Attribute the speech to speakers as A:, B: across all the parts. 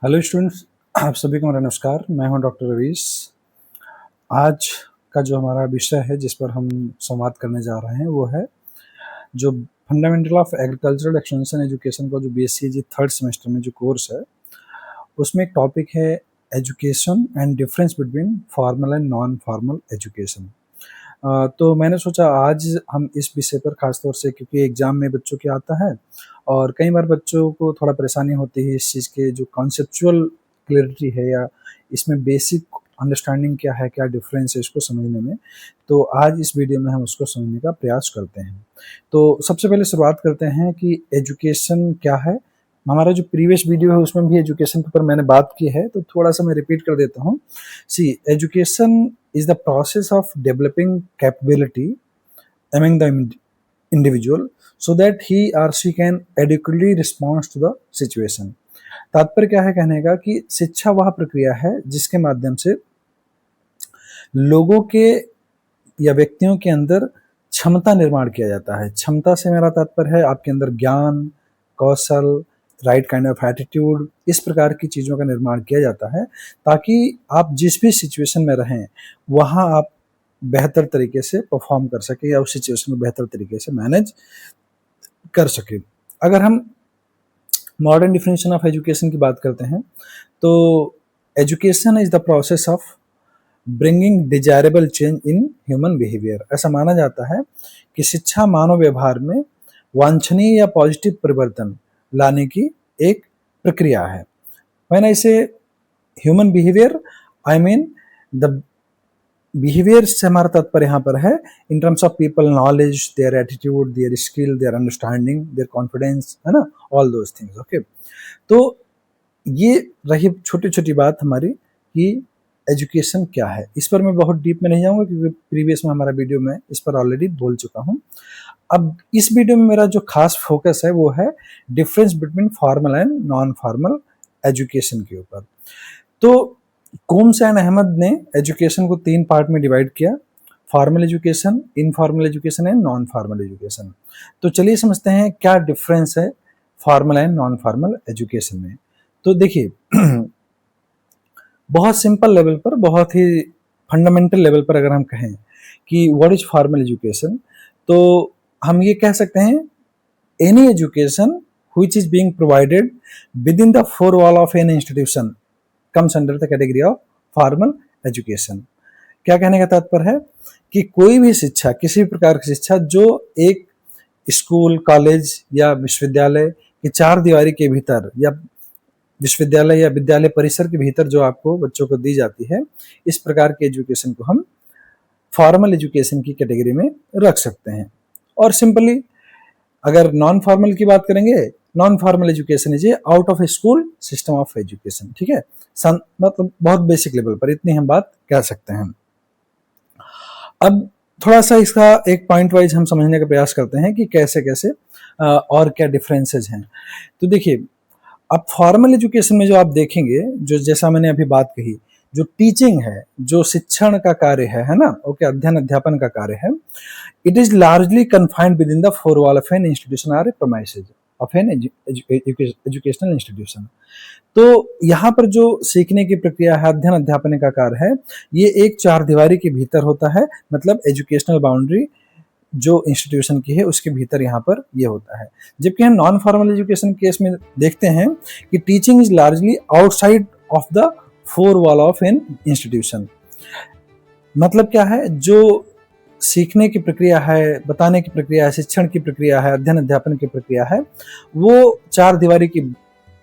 A: Hello students, आप सभी को मेरा नमस्कार। मैं हूं डॉक्टर रवीश। आज का जो हमारा विषय है जिस पर हम संवाद करने जा रहे हैं वो है जो fundamental of agricultural extension education का जो बीएससी थर्ड सेमेस्टर में जो कोर्स है उसमें एक टॉपिक है education and difference between formal and non formal education. तो मैंने सोचा आज हम इस विषय पर खास तौर से, क्योंकि एग्ज़ाम में बच्चों के आता है और कई बार बच्चों को थोड़ा परेशानी होती है इस चीज़ के जो कॉन्सेप्चुअल क्लैरिटी है या इसमें बेसिक अंडरस्टैंडिंग क्या है, क्या डिफरेंस है इसको समझने में। तो आज इस वीडियो में हम उसको समझने का प्रयास करते हैं। तो सबसे पहले शुरुआत करते हैं कि एजुकेशन क्या है। हमारा जो प्रीवियस वीडियो है उसमें भी एजुकेशन के ऊपर मैंने बात की है, तो थोड़ा सा मैं रिपीट कर देता हूँ। सी, education is the process of developing capability among the individual so that he or she can adequately respond to the situation। तात्पर्य क्या है कहने का कि शिक्षा वह प्रक्रिया है जिसके माध्यम से लोगों के या व्यक्तियों के अंदर क्षमता निर्माण किया जाता है। क्षमता से मेरा तात्पर्य है आपके अंदर ज्ञान, कौशल, राइट काइंड ऑफ एटीट्यूड, इस प्रकार की चीज़ों का निर्माण किया जाता है ताकि आप जिस भी सिचुएशन में रहें वहाँ आप बेहतर तरीके से परफॉर्म कर सकें या उस सिचुएशन को बेहतर तरीके से मैनेज कर सकें। अगर हम मॉडर्न डिफिनेशन ऑफ एजुकेशन की बात करते हैं तो education is the process of bringing desirable change in human behaviour. ऐसा माना जाता है कि शिक्षा मानव व्यवहार में वांछनीय या पॉजिटिव परिवर्तन लाने की एक प्रक्रिया है। व्हेन आई से human behaviour, I mean the behaviour से हमारा तात्पर्य यहाँ पर है इन terms of people knowledge, their attitude, their skill, their understanding, there confidence, है ना, ऑल दोज थिंग्स। ओके, तो ये रही छोटी छोटी बात हमारी कि एजुकेशन क्या है। इस पर मैं बहुत डीप में नहीं जाऊँगा क्योंकि प्रीवियस में हमारा वीडियो में इस पर ऑलरेडी बोल चुका हूँ। अब इस वीडियो में मेरा जो खास फोकस है वो है difference between formal and non formal education के ऊपर। तो कोम्स एंड अहमद ने एजुकेशन को 3 पार्ट में डिवाइड किया: formal education, informal education and non formal education. तो चलिए समझते हैं क्या डिफरेंस है formal and non formal education में। तो देखिए बहुत सिंपल लेवल पर, बहुत ही फंडामेंटल लेवल पर अगर हम कहें कि व्हाट इज फॉर्मल एजुकेशन, तो हम ये कह सकते हैं any education which is being provided with in the four wall of an institution comes under the category of formal education. क्या कहने का तात्पर्य है कि कोई भी शिक्षा, किसी भी प्रकार की शिक्षा जो एक स्कूल, कॉलेज या विश्वविद्यालय की 4 दीवारी के भीतर या विश्वविद्यालय या विद्यालय परिसर के भीतर जो आपको बच्चों को दी जाती है, इस प्रकार की एजुकेशन को हम फॉर्मल एजुकेशन की कैटेगरी में रख सकते हैं। और सिंपली अगर नॉन फॉर्मल की बात करेंगे, non formal education is a out of school system of education. ठीक है, मतलब बहुत बेसिक लेवल पर इतनी हम बात कह सकते हैं। अब थोड़ा सा इसका एक पॉइंट वाइज हम समझने का प्रयास करते हैं कि कैसे कैसे और क्या डिफरेंसेस हैं। तो देखिए, अब फॉर्मल एजुकेशन में जो आप देखेंगे, जो जैसा मैंने अभी बात कही, जो टीचिंग है, जो शिक्षण का कार्य है ना, ओके, अध्ययन अध्यापन का कार्य है, it is largely confined within the four wall of an institution or premises of an educational institution. तो यहाँ पर जो सीखने की प्रक्रिया है, अध्ययन अध्यापन का कार्य है, ये एक 4 दीवारी के भीतर होता है। मतलब एजुकेशनल बाउंड्री जो इंस्टीट्यूशन की है उसके भीतर यहाँ पर ये होता है। जबकि हम नॉन फॉर्मल एजुकेशन केस में देखते हैं कि teaching is largely outside of the four wall of an institution. मतलब क्या है, जो सीखने की प्रक्रिया है, बताने की प्रक्रिया है, शिक्षण की प्रक्रिया है, अध्ययन अध्यापन की प्रक्रिया है, वो 4 दीवारी की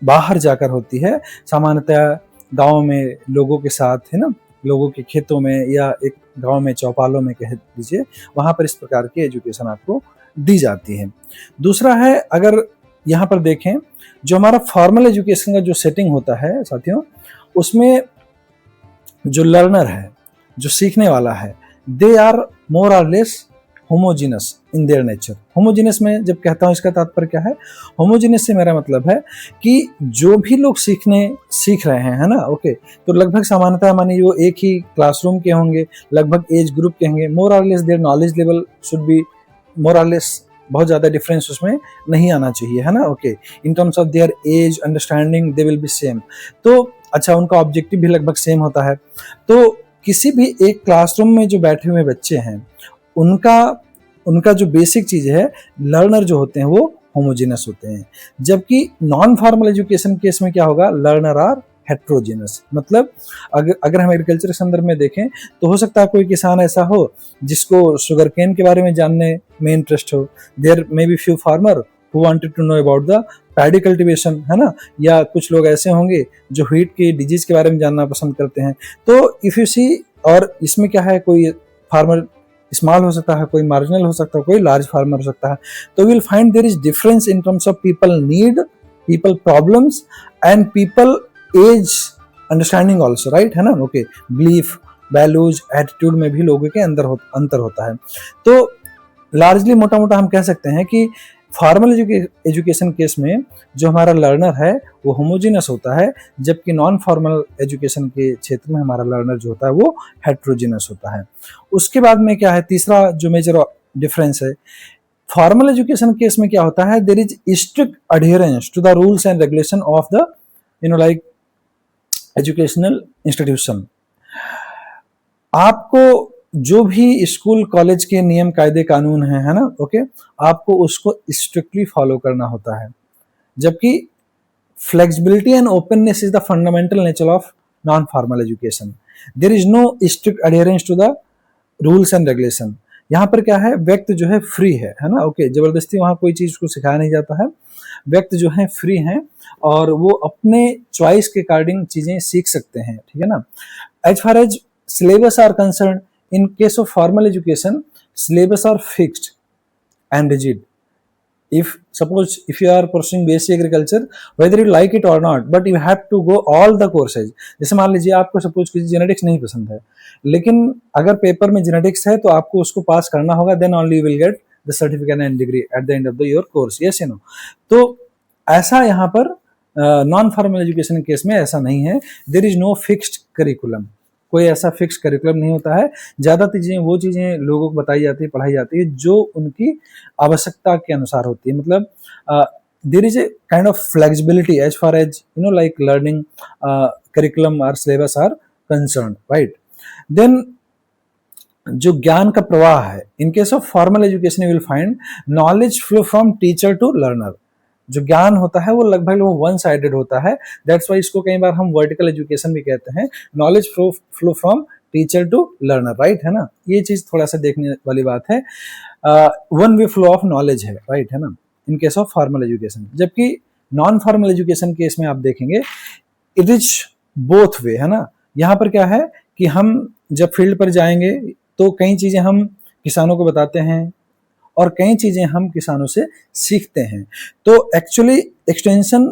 A: बाहर जाकर होती है। सामान्यतः गाँव में लोगों के साथ, है ना, लोगों के खेतों में या एक गांव में चौपालों में कह दीजिए, वहां पर इस प्रकार की एजुकेशन आपको दी जाती है। दूसरा है, अगर यहाँ पर देखें, जो हमारा फॉर्मल एजुकेशन का जो सेटिंग होता है साथियों, उसमें जो लर्नर है, जो सीखने वाला है, दे आर मोर और less homogeneous in their nature. Homogeneous में जब कहता हूँ इसका तात्पर्य क्या है, होमोजीनस से मेरा मतलब है कि जो भी लोग सीख रहे हैं, है ना, ओके, तो लगभग सामान्यतः मानिए वो एक ही क्लासरूम के होंगे, लगभग एज ग्रुप के होंगे, मोर और less their knowledge level should be more और लेस बहुत ज़्यादा डिफरेंस उसमें नहीं आना चाहिए, है ना। Okay, in terms of their age, understanding, they will be same. तो अच्छा, उनका ऑब्जेक्टिव भी लगभग सेम होता है। तो किसी भी एक क्लासरूम में जो बैठे हुए बच्चे हैं, उनका उनका जो बेसिक चीज़ है, लर्नर जो होते हैं वो होमोजेनस होते हैं। जबकि नॉन फॉर्मल एजुकेशन केस में क्या होगा, लर्नर आर हेट्रोजेनस। मतलब अगर हम एग्रीकल्चर के संदर्भ में देखें तो हो सकता है कोई किसान ऐसा हो जिसको शुगर केन के बारे में जानने में इंटरेस्ट हो। There may be few farmer who wanted to know about the paddy cultivation, है ना। या कुछ लोग ऐसे होंगे जो व्हीट की डिजीज के बारे में जानना पसंद करते हैं। तो इफ यू सी, और इसमें क्या है, कोई फार्मर स्मॉल हो सकता है, कोई मार्जिनल हो सकता है, कोई लार्ज फार्मर हो सकता है। तो will find there is difference in terms of people need, people problems and people age understanding also, right, है ना। ओके, बिलीफ, वैल्यूज, एटीट्यूड में भी लोगों के अंतर होता है। तो लार्जली मोटा मोटा हम कह सकते हैं कि फॉर्मल एजुकेशन केस में जो हमारा लर्नर है वो होमोजेनस होता है, जबकि नॉन फॉर्मल एजुकेशन के क्षेत्र में हमारा लर्नर जो होता है वो हेट्रोजेनस होता है। उसके बाद में क्या है, तीसरा जो मेजर डिफरेंस है, फॉर्मल एजुकेशन केस में क्या होता है, there is strict adherence to the rules and regulation of the like educational institution. आपको जो भी स्कूल कॉलेज के नियम कायदे कानून है ना, ओके, आपको उसको स्ट्रिक्टली फॉलो करना होता है। जबकि flexibility and openness is the fundamental nature of non formal education. There is no strict adherence to the rules and regulation. यहाँ पर क्या है, व्यक्ति जो है फ्री है ना। ओके, जबरदस्ती वहाँ कोई चीज को सिखाया नहीं जाता है। व्यक्ति जो है फ्री हैं और वो अपने चॉइस के अकॉर्डिंग चीजें सीख सकते हैं, ठीक है ना। As far as syllabus are concerned, in case of formal education, syllabus are fixed and rigid. If you are pursuing basic agriculture, whether you like it or not, but you have to go all the courses. जैसे मान लीजिए आपको suppose किसी genetics नहीं पसंद है, लेकिन अगर पेपर में जेनेटिक्स है तो आपको उसको पास करना होगा, then only you will get the certificate and degree at the end of your course. Yes or no? तो ऐसा यहाँ पर नॉन फॉर्मल एजुकेशन केस में ऐसा नहीं है। There is no fixed curriculum, कोई ऐसा फिक्स करिकुलम नहीं होता है। ज़्यादातर चीज़ें वो चीज़ें लोगों को बताई जाती है, पढ़ाई जाती है जो उनकी आवश्यकता के अनुसार होती है। मतलब there is a kind of flexibility as far as like learning curriculum और syllabus are concern, right. Then जो ज्ञान का प्रवाह है, in case of formal education you will find knowledge flow from teacher to learner. जो ज्ञान होता है वो लगभग वन साइडेड होता है। दैट्स वाई इसको कई बार हम वर्टिकल एजुकेशन भी कहते हैं। Knowledge flow from teacher to learner, right, है ना। ये चीज थोड़ा सा देखने वाली बात है। One way flow of knowledge है, राइट, है ना, इन केस ऑफ फॉर्मल एजुकेशन। जबकि नॉन फॉर्मल एजुकेशन केस में आप देखेंगे इट इज बोथ वे, है ना। यहाँ पर क्या है कि हम जब फील्ड पर जाएंगे तो कई चीजें हम किसानों को बताते हैं और कई चीजें हम किसानों से सीखते हैं। तो एक्चुअली एक्सटेंशन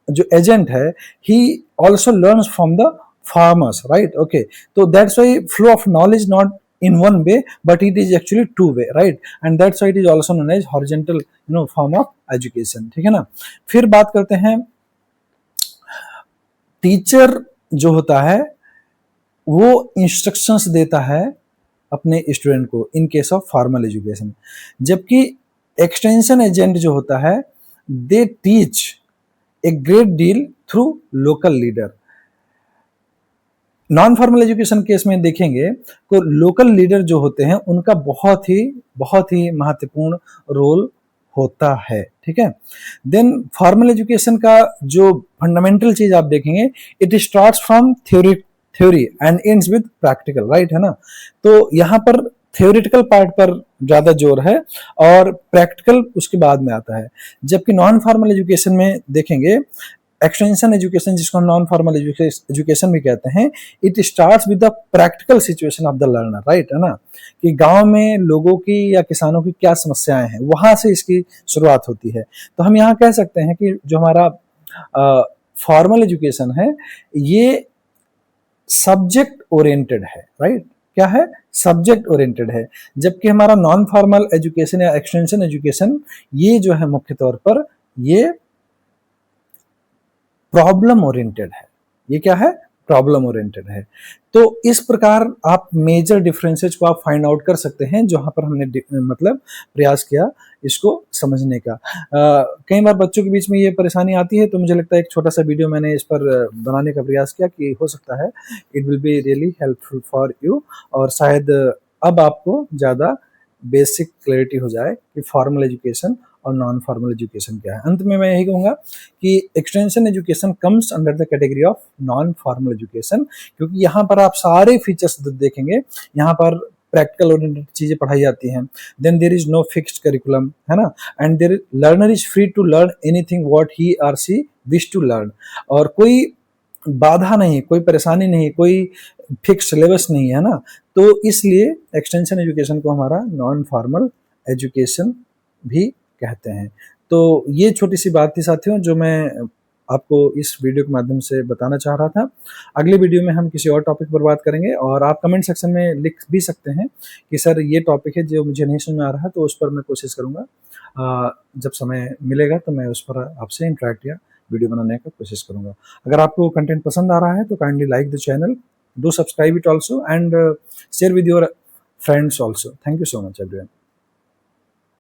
A: जो एजेंट है he also learns from the farmers, right. Okay, तो that's why flow of knowledge not in one way but it is actually two way, right, and that's why it is also known as horizontal form of education, ठीक है ना। फिर बात करते हैं, teacher जो होता है वो इंस्ट्रक्शंस देता है अपने स्टूडेंट को इन केस ऑफ फॉर्मल एजुकेशन। जबकि एक्सटेंशन एजेंट जो होता है they teach a great deal through local leader. Non formal education case में देखेंगे तो लोकल लीडर जो होते हैं उनका बहुत ही महत्वपूर्ण रोल होता है, ठीक है। देन फॉर्मल एजुकेशन का जो फंडामेंटल चीज आप देखेंगे, it starts from theory and ends with practical, right, है ना। तो यहाँ पर थ्योरेटिकल पार्ट पर ज्यादा जोर है और प्रैक्टिकल उसके बाद में आता है। जबकि नॉन फॉर्मल एजुकेशन में देखेंगे, एक्सटेंशन एजुकेशन जिसको हम नॉन फॉर्मल एजुकेशन भी कहते हैं, it starts with the practical situation of the learner, right, है ना, कि गांव में लोगों की या किसानों की क्या समस्याएं हैं, वहां से इसकी शुरुआत होती है। तो हम यहाँ कह सकते हैं कि जो हमारा फॉर्मल एजुकेशन है ये सब्जेक्ट ओरिएंटेड है, राइट, क्या है, सब्जेक्ट ओरिएंटेड है। जबकि हमारा नॉन फॉर्मल एजुकेशन या एक्सटेंशन एजुकेशन ये जो है मुख्य तौर पर ये प्रॉब्लम ओरिएंटेड है। ये क्या है, प्रॉब्लम ओरिएंटेड है। तो इस प्रकार आप मेजर डिफरेंसेस को आप फाइंड आउट कर सकते हैं, जहाँ पर हमने मतलब प्रयास किया इसको समझने का। कई बार बच्चों के बीच में ये परेशानी आती है, तो मुझे लगता है एक छोटा सा वीडियो मैंने इस पर बनाने का प्रयास किया कि हो सकता है it will be really helpful for you, और शायद अब आपको ज़्यादा बेसिक क्लैरिटी हो जाए कि फॉर्मल एजुकेशन और नॉन फॉर्मल एजुकेशन क्या है। अंत में मैं यही कहूँगा कि extension education comes under the category of non formal education, क्योंकि यहाँ पर आप सारे फीचर्स देखेंगे। यहाँ पर प्रैक्टिकल ओरिएंटेड चीज़ें पढ़ाई जाती हैं, then there is no fixed curriculum, है ना, and there learner is free to learn anything what he और शी विश टू लर्न, और कोई बाधा नहीं, कोई परेशानी नहीं, कोई फिक्स सिलेबस नहीं है ना। तो इसलिए एक्सटेंशन एजुकेशन को हमारा नॉन फॉर्मल एजुकेशन भी कहते हैं। तो ये छोटी सी बात थी साथियों, जो मैं आपको इस वीडियो के माध्यम से बताना चाह रहा था। अगले वीडियो में हम किसी और टॉपिक पर बात करेंगे, और आप कमेंट सेक्शन में लिख भी सकते हैं कि सर ये टॉपिक है जो मुझे नहीं समझ में आ रहा है, तो उस पर मैं कोशिश करूँगा जब समय मिलेगा तो मैं उस पर आपसे इंटरेक्ट या वीडियो बनाने का कोशिश करूँगा। अगर आपको कंटेंट पसंद आ रहा है तो kindly like the channel, do subscribe it also, and share with your friends also. Thank you so much everyone.